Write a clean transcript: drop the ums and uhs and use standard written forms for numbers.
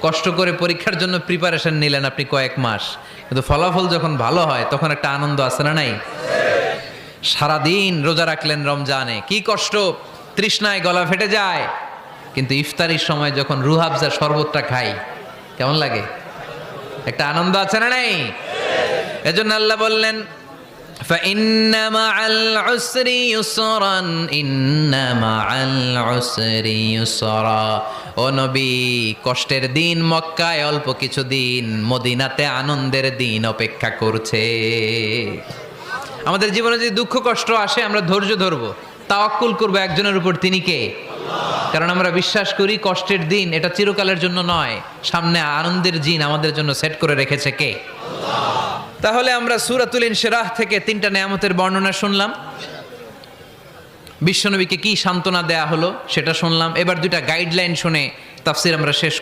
কষ্ট করে পরীক্ষার জন্য প্রিপারেশন নিলেন আপনি কয়েক মাস, কিন্তু ফলাফল যখন ভালো হয় তখন একটা আনন্দ আছে না নাই? সারাদিন রোজা রাখলেন রমজানে, কি কষ্ট, তৃষ্ণায় গলা ফেটে যায়, কিন্তু ইফতারির সময় যখন রুহাবজা শরবতটা খাই কেমন লাগে? একটা আনন্দ আছে না নাই? এজন্য আল্লাহ বললেন فإن مع العسر يسرا إن مع العسر يسرا। ও নবী, কষ্টের দিন মক্কায় অল্প কিছু দিন, মদিনাতে আনন্দের দিন অপেক্ষা করছে। আমাদের জীবনে যদি দুঃখ কষ্ট আসে আমরা ধৈর্য ধরবো, তাওয়াক্কুল করবো একজনের উপর, তিনি কে? কারণ আমরা বিশ্বাস করি কষ্টের দিন এটা চিরকালের জন্য নয়, সামনে আনন্দের দিন আমাদের জন্য সেট করে রেখেছে কে? তাহলে আমরা সূরাতুল ইনশিরাহ থেকে 3টা নেয়ামতের বর্ণনা শুনলাম, বিশ্বনবীকে কি সান্ত্বনা দেয়া হলো সেটা শুনলাম। এবার 2টা গাইডলাইন শুনে তাফসীর আমরা শেষ